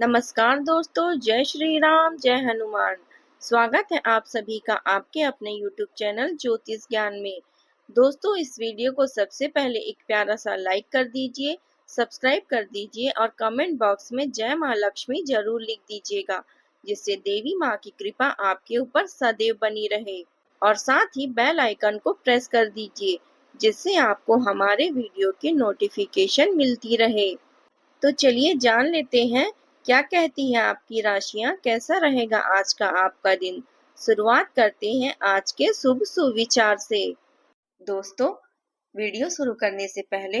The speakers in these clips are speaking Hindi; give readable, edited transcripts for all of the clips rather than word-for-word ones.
नमस्कार दोस्तों, जय श्री राम, जय हनुमान। स्वागत है आप सभी का आपके अपने YouTube चैनल ज्योतिष ज्ञान में। दोस्तों, इस वीडियो को सबसे पहले एक प्यारा सा लाइक कर दीजिए, सब्सक्राइब कर दीजिए और कमेंट बॉक्स में जय माँ लक्ष्मी जरूर लिख दीजिएगा, जिससे देवी माँ की कृपा आपके ऊपर सदैव बनी रहे। और साथ ही बेल आइकन को प्रेस कर दीजिए, जिससे आपको हमारे वीडियो की नोटिफिकेशन मिलती रहे। तो चलिए जान लेते हैं क्या कहती हैं आपकी राशियां, कैसा रहेगा आज का आपका दिन। शुरुआत करते हैं आज के शुभ सुविचार से। दोस्तों, वीडियो शुरू करने से पहले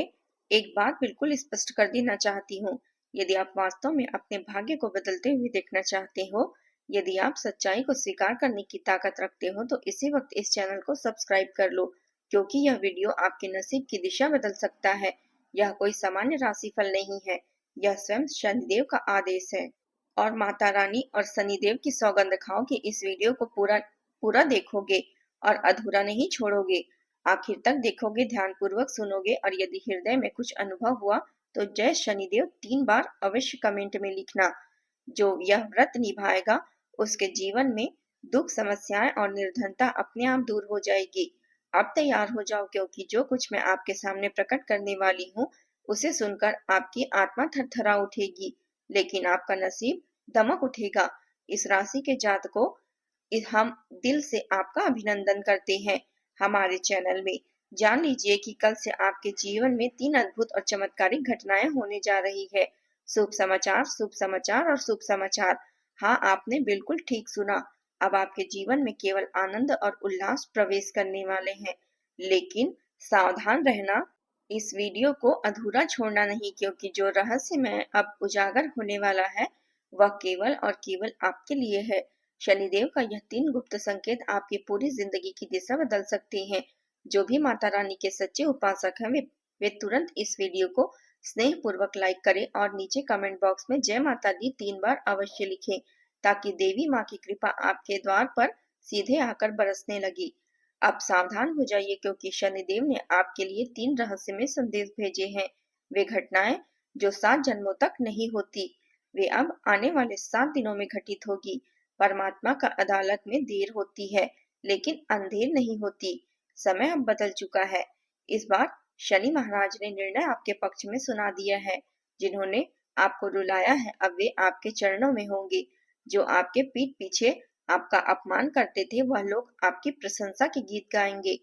एक बात बिल्कुल स्पष्ट कर देना चाहती हूँ। यदि आप वास्तव में अपने भाग्य को बदलते हुए देखना चाहते हो, यदि आप सच्चाई को स्वीकार करने की ताकत रखते हो, तो इसी वक्त इस चैनल को सब्सक्राइब कर लो, क्योंकि यह वीडियो आपके नसीब की दिशा बदल सकता है। यह कोई सामान्य राशिफल नहीं है, यह स्वयं शनिदेव का आदेश है। और माता रानी और शनिदेव की सौगंध खाओ कि इस वीडियो को पूरा पूरा देखोगे और अधूरा नहीं छोड़ोगे। आखिर तक देखोगे, ध्यान पूर्वक सुनोगे और यदि हृदय में कुछ अनुभव हुआ तो जय शनिदेव 3 बार अवश्य कमेंट में लिखना। जो यह व्रत निभाएगा उसके जीवन में दुख, समस्याएं और निर्धनता अपने आप दूर हो जाएगी। अब तैयार हो जाओ, क्योंकि जो कुछ मैं आपके सामने प्रकट करने वाली हूँ उसे सुनकर आपकी आत्मा थरथरा उठेगी, लेकिन आपका नसीब दमक उठेगा। इस राशि के जातकों, हम दिल से आपका अभिनंदन करते हैं। हमारे चैनल में जान लीजिए कि कल से आपके जीवन में 3 अद्भुत और चमत्कारिक घटनाएं होने जा रही है। शुभ समाचार, शुभ समाचार और शुभ समाचार। हाँ, आपने बिल्कुल ठीक सुना। अब आपके जीवन में केवल आनंद और उल्लास प्रवेश करने वाले हैं। लेकिन सावधान रहना, इस वीडियो को अधूरा छोड़ना नहीं, क्योंकि जो रहस्य में अब उजागर होने वाला है वह केवल और केवल आपके लिए है। शनिदेव का यह 3 गुप्त संकेत आपकी पूरी जिंदगी की दिशा बदल सकते हैं। जो भी माता रानी के सच्चे उपासक हैं, वे तुरंत इस वीडियो को स्नेह पूर्वक लाइक करें और नीचे कमेंट बॉक्स में जय माता दी 3 बार अवश्य लिखें, ताकि देवी माँ की कृपा आपके द्वार पर सीधे आकर बरसने लगी। अब सावधान हो जाइए, क्योंकि शनिदेव ने आपके लिए 3 रहस्यमय संदेश भेजे हैं। वे घटनाएं जो 7 जन्मों तक नहीं होती, वे अब आने वाले 7 दिनों में घटित होगी। परमात्मा का अदालत में देर होती है, लेकिन अंधेर नहीं होती। समय अब बदल चुका है। इस बार शनि महाराज ने निर्णय आपके पक्ष में सुना दिया है। जिन्होंने आपको रुलाया है, अब वे आपके चरणों में होंगे। जो आपके पीठ पीछे आपका अपमान करते थे, वह लोग आपकी प्रशंसा के गीत गाएंगे।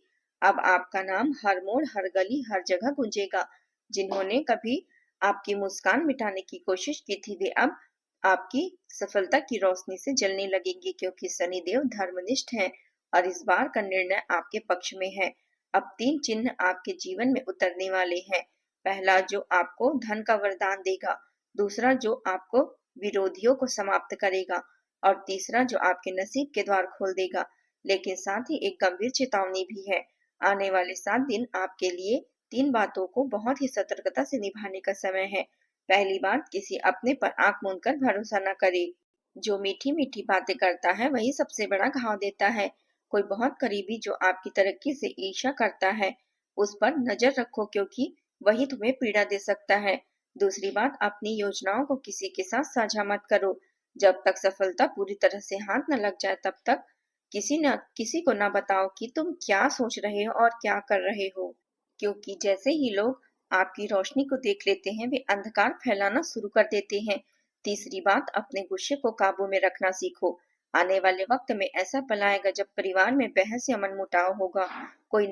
अब आपका नाम हर मोड़, हर गली, हर जगह गूंजेगा। जिन्होंने कभी आपकी मुस्कान मिटाने की कोशिश की थी, वे अब आपकी सफलता की रोशनी से जलने लगेंगे, क्योंकि शनिदेव धर्मनिष्ठ हैं और इस बार का निर्णय आपके पक्ष में है। अब 3 चिन्ह आपके जीवन में उतरने वाले हैं। पहला, जो आपको धन का वरदान देगा। दूसरा, जो आपको विरोधियों को समाप्त करेगा। और तीसरा, जो आपके नसीब के द्वार खोल देगा। लेकिन साथ ही एक गंभीर चेतावनी भी है। आने वाले 7 दिन आपके लिए 3 बातों को बहुत ही सतर्कता से निभाने का समय है। पहली बात, किसी अपने पर आंख मूंद कर भरोसा न करे। जो मीठी मीठी बातें करता है वही सबसे बड़ा घाव देता है। कोई बहुत करीबी जो आपकी तरक्की से ईर्ष्या करता है, उस पर नजर रखो, क्योंकि वही तुम्हें पीड़ा दे सकता है। दूसरी बात, अपनी योजनाओं को किसी के साथ साझा मत करो। जब तक सफलता पूरी तरह से हाथ न लग जाए, तब तक किसी को न बताओ कि तुम क्या सोच रहे हो और क्या कर रहे हो, क्योंकि जैसे ही लोग आपकी रोशनी को देख लेते हैं, वे अंधकार फैलाना शुरू कर देते हैं। तीसरी बात, अपने गुस्से को काबू में रखना सीखो। आने वाले वक्त में ऐसा पल आएगा जब परिवार में बहस या मनमुटाव होगा। कोई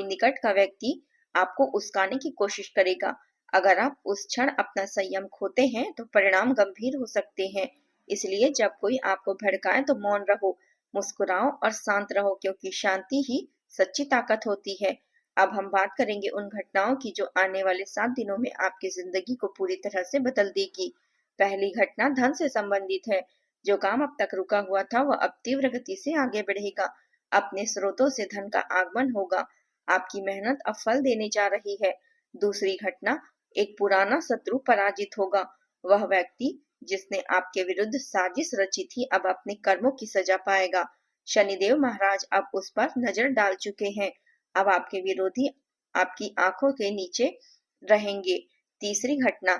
निकट का व्यक्ति आपको उकसाने की कोशिश करेगा। अगर आप उस क्षण अपना संयम खोते हैं तो परिणाम गंभीर हो सकते हैं। इसलिए जब कोई आपको भड़काए तो मौन रहो, मुस्कुराओ और शांत रहो, क्योंकि शांति ही सच्ची ताकत होती है। अब हम बात करेंगे उन घटनाओं की जो आने वाले 7 दिनों में आपकी जिंदगी को पूरी तरह से बदल देगी। पहली घटना धन से संबंधित है। जो काम अब तक रुका हुआ था, वह अब तीव्र गति से आगे बढ़ेगा। अपने स्रोतों से धन का आगमन होगा। आपकी मेहनत अब फल देने जा रही है। दूसरी घटना, एक पुराना शत्रु पराजित होगा। वह व्यक्ति जिसने आपके विरुद्ध साजिश रची थी, अब अपने कर्मों की सजा पाएगा। शनिदेव महाराज अब उस पर नजर डाल चुके हैं। अब आपके विरोधी आपकी आंखों के नीचे रहेंगे। तीसरी घटना,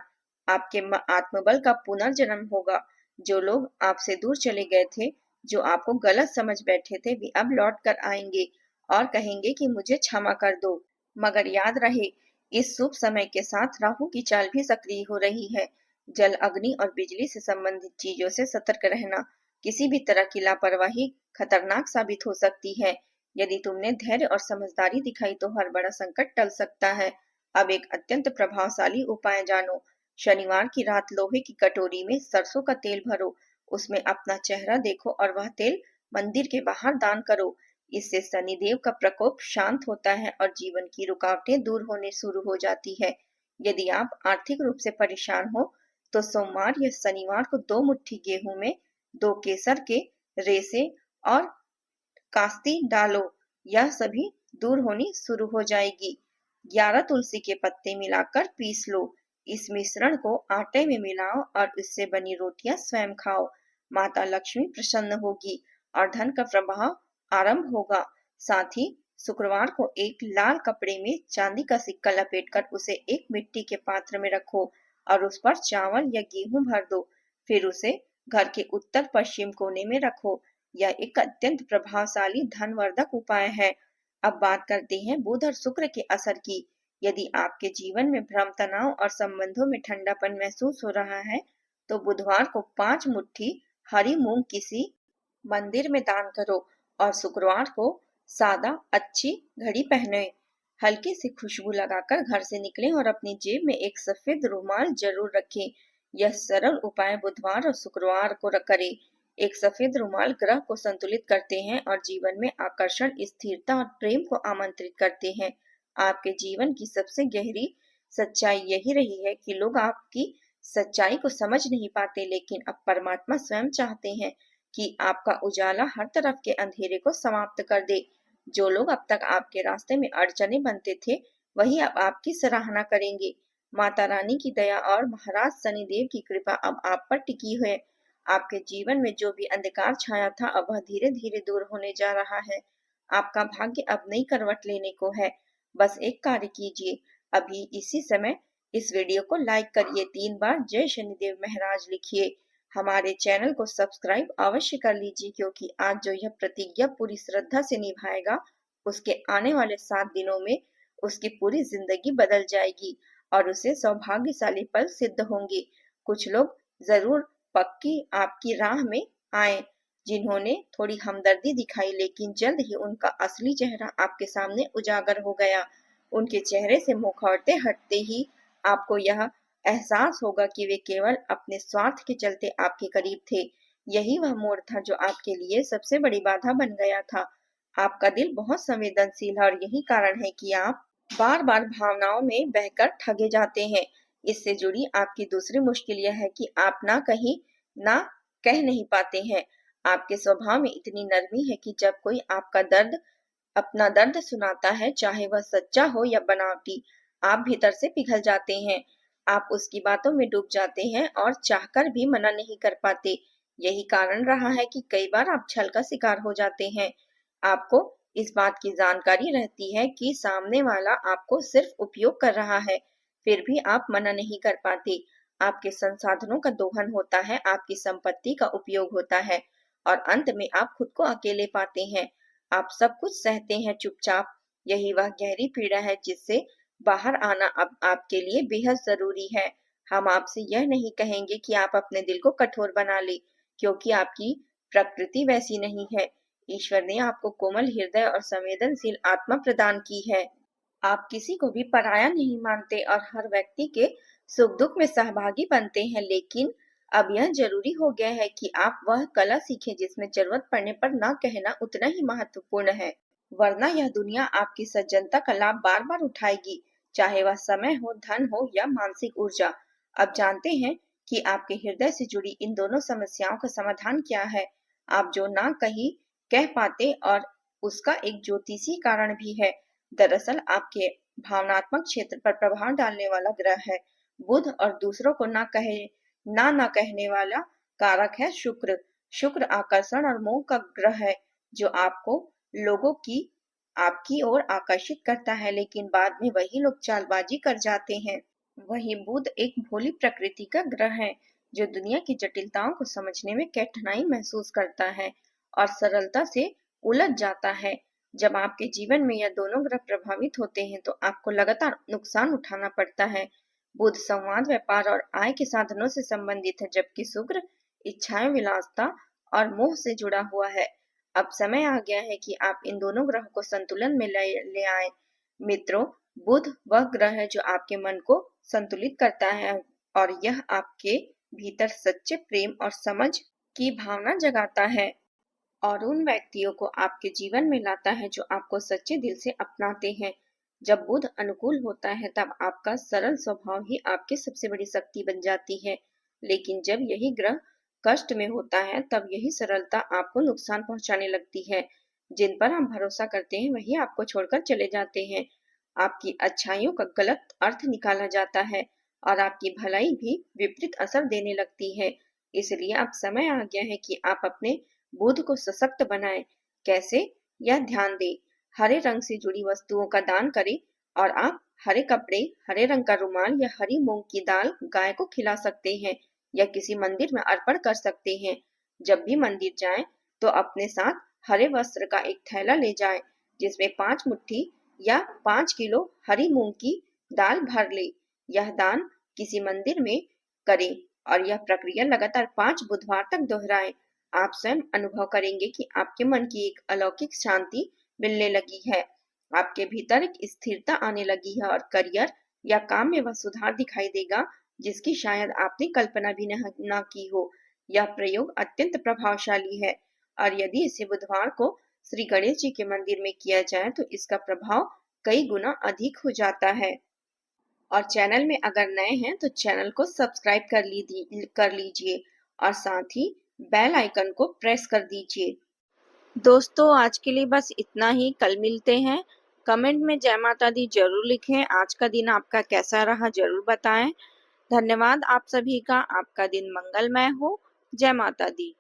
आपके आत्मबल का पुनर्जन्म होगा। जो लोग आपसे दूर चले गए थे, जो आपको गलत समझ बैठे थे, वे अब लौट कर आएंगे और कहेंगे कि मुझे क्षमा कर दो। मगर याद रहे, इस शुभ समय के साथ राहु की चाल भी सक्रिय हो रही है। जल, अग्नि और बिजली से संबंधित चीजों से सतर्क रहना। किसी भी तरह की लापरवाही खतरनाक साबित हो सकती है। यदि तुमने धैर्य और समझदारी दिखाई तो हर बड़ा संकट टल सकता है। अब एक अत्यंत प्रभावशाली उपाय जानो। शनिवार की रात लोहे की कटोरी में सरसों का तेल भरो, उसमें अपना चेहरा देखो और वह तेल मंदिर के बाहर दान करो। इससे शनिदेव का प्रकोप शांत होता है और जीवन की रुकावटें दूर होने शुरू हो जाती है। यदि आप आर्थिक रूप से परेशान हो तो सोमवार या शनिवार को 2 मुट्ठी गेहूं में 2 केसर के रेसे और कास्ती डालो। यह सभी दूर होनी शुरू हो जाएगी। 11 तुलसी के पत्ते मिलाकर पीस लो। इस मिश्रण को आटे में मिलाओ और इससे बनी रोटियां स्वयं खाओ। माता लक्ष्मी प्रसन्न होगी और धन का प्रवाह आरंभ होगा। साथ ही शुक्रवार को एक लाल कपड़े में चांदी का सिक्का लपेटकर उसे एक मिट्टी के पात्र में रखो और उस पर चावल या गेहूं भर दो। फिर उसे घर के उत्तर पश्चिम कोने में रखो। यह एक अत्यंत प्रभावशाली धनवर्धक उपाय है। अब बात करते हैं बुध और शुक्र के असर की। यदि आपके जीवन में भ्रम, तनाव और संबंधों में ठंडापन महसूस हो रहा है, तो बुधवार को 5 मुट्ठी हरी मूंग किसी मंदिर में दान करो और शुक्रवार को सादा अच्छी घड़ी पहने। हल्की सी खुशबू लगाकर घर से निकलें और अपनी जेब में एक सफेद रुमाल जरूर रखें। यह सरल उपाय बुधवार और शुक्रवार को करें। एक सफेद रुमाल ग्रह को संतुलित करते हैं और जीवन में आकर्षण, स्थिरता और प्रेम को आमंत्रित करते हैं। आपके जीवन की सबसे गहरी सच्चाई यही रही है कि लोग आपकी सच्चाई को समझ नहीं पाते, लेकिन अब परमात्मा स्वयं चाहते हैं कि आपका उजाला हर तरफ के अंधेरे को समाप्त कर दे। जो लोग अब तक आपके रास्ते में अड़चने बनते थे, वही अब आपकी सराहना करेंगे। माता रानी की दया और महाराज शनिदेव की कृपा अब आप पर टिकी है। आपके जीवन में जो भी अंधकार छाया था, अब वह धीरे धीरे दूर होने जा रहा है। आपका भाग्य अब नई करवट लेने को है। बस एक कार्य कीजिए, अभी इसी समय इस वीडियो को लाइक करिए, 3 बार जय शनिदेव महाराज लिखिए। हमारे चैनल को सब्सक्राइब अवश्य कर लीजिए, क्योंकि आज जो यह प्रतिज्ञा पूरी श्रद्धा से निभाएगा, उसके आने वाले 7 दिनों में उसकी पूरी जिंदगी बदल जाएगी और उसे सौभाग्यशाली पल सिद्ध होंगे। कुछ लोग जरूर पक्की आपकी राह में आए, जिन्होंने थोड़ी हमदर्दी दिखाई, लेकिन जल्द ही उनका असली चेहरा आपके सामने उजागर हो गया। उनके चेहरे से मुखौटे हटते ही आपको यह एहसास होगा कि वे केवल अपने स्वार्थ के चलते आपके करीब थे। यही वह मोड़ था जो आपके लिए सबसे बड़ी बाधा बन गया था। आपका दिल बहुत संवेदनशील है और यही कारण है कि आप बार बार भावनाओं में बहकर ठगे जाते हैं। इससे जुड़ी आपकी दूसरी मुश्किल यह है कि आप ना कह नहीं पाते हैं। आपके स्वभाव में इतनी नरमी है कि जब कोई आपका अपना दर्द सुनाता है, चाहे वह सच्चा हो या बनावटी, आप भीतर से पिघल जाते हैं। आप उसकी बातों में डूब जाते हैं और चाहकर भी मना नहीं कर पाते। यही कारण रहा है कि कई बार आप छल का शिकार हो जाते हैं। आपको इस बात की जानकारी रहती है कि सामने वाला आपको सिर्फ उपयोग कर रहा है, फिर भी आप मना नहीं कर पाते। आपके संसाधनों का दोहन होता है, आपकी संपत्ति का उपयोग होता है और अंत में आप खुद को अकेले पाते हैं। आप सब कुछ सहते हैं चुपचाप। यही वह गहरी पीड़ा है जिससे बाहर आना अब आपके लिए बेहद जरूरी है। हम आपसे यह नहीं कहेंगे कि आप अपने दिल को कठोर बना ले, क्योंकि आपकी प्रकृति वैसी नहीं है। ईश्वर ने आपको कोमल हृदय और संवेदनशील आत्मा प्रदान की है। आप किसी को भी पराया नहीं मानते और हर व्यक्ति के सुख दुख में सहभागी बनते हैं, लेकिन अब यह जरूरी हो गया है कि आप वह कला सीखें जिसमें जरूरत पड़ने पर ना कहना उतना ही महत्वपूर्ण है। वरना यह दुनिया आपकी सज्जनता का लाभ बार बार उठाएगी, चाहे वह समय हो, धन हो या मानसिक ऊर्जा। अब जानते हैं कि आपके हृदय से जुड़ी इन दोनों समस्याओं का समाधान क्या है। आप जो ना कही कह पाते और उसका एक ज्योतिषी कारण भी है। दरअसल आपके भावनात्मक क्षेत्र पर प्रभाव डालने वाला ग्रह है बुध और दूसरों को ना कहने वाला कारक है शुक्र। शुक्र आकर्षण और मोह का ग्रह है, जो आपको लोगों की आपकी ओर आकर्षित करता है, लेकिन बाद में वही लोग चालबाजी कर जाते हैं। वहीं बुध एक भोली प्रकृति का ग्रह है जो दुनिया की जटिलताओं को समझने में कठिनाई महसूस करता है और सरलता से उलझ जाता है। जब आपके जीवन में यह दोनों ग्रह प्रभावित होते हैं तो आपको लगातार नुकसान उठाना पड़ता है। बुध संवाद, व्यापार और आय के साधनों से संबंधित है, जबकि शुक्र इच्छाएं, विलासिता और मोह से जुड़ा हुआ है। अब समय आ गया है कि आप इन दोनों ग्रहों को संतुलन में ले आए। मित्रों, बुध वह ग्रह है जो आपके मन को संतुलित करता है और यह आपके भीतर सच्चे प्रेम और समझ की भावना जगाता है और उन व्यक्तियों को आपके जीवन में लाता है जो आपको सच्चे दिल से अपनाते हैं। जब बुध अनुकूल होता है तब आपका सरल स्वभाव ही आपकी सबसे बड़ी शक्ति बन जाती है, लेकिन जब यही ग्रह कष्ट में होता है तब यही सरलता आपको नुकसान पहुंचाने लगती है। जिन पर हम भरोसा करते हैं वही आपको छोड़कर चले जाते हैं। आपकी अच्छाइयों का गलत अर्थ निकाला जाता है और आपकी भलाई भी विपरीत असर देने लगती है। इसलिए अब समय आ गया है कि आप अपने बुध को सशक्त बनाएं। कैसे? यह ध्यान दें। हरे रंग से जुड़ी वस्तुओं का दान करें और आप हरे कपड़े, हरे रंग का रुमाल या हरी मूंग की दाल गाय को खिला सकते हैं या किसी मंदिर में अर्पण कर सकते हैं। जब भी मंदिर जाएं तो अपने साथ हरे वस्त्र का एक थैला ले जाएं जिसमें 5 मुट्ठी या 5 किलो हरी मूंग की दाल भर ले। यह दान किसी मंदिर में करें और यह प्रक्रिया लगातार 5 बुधवार तक दोहराएं। आप स्वयं अनुभव करेंगे कि आपके मन की एक अलौकिक शांति मिलने लगी है। आपके भीतर एक स्थिरता आने लगी है और करियर या काम में वह सुधार दिखाई देगा जिसकी शायद आपने कल्पना भी न की हो। यह प्रयोग अत्यंत प्रभावशाली है और यदि इसे बुधवार को श्री गणेश जी के मंदिर में किया जाए तो इसका प्रभाव कई गुना अधिक हो जाता है। और चैनल में अगर नए हैं तो चैनल को सब्सक्राइब कर लीजिए और साथ ही बेल आइकन को प्रेस कर दीजिए। दोस्तों, आज के लिए बस इतना ही। कल मिलते हैं। कमेंट में जय माता दी जरूर लिखें। आज का दिन आपका कैसा रहा जरूर बताएं। धन्यवाद आप सभी का। आपका दिन मंगलमय हो। जय माता दी।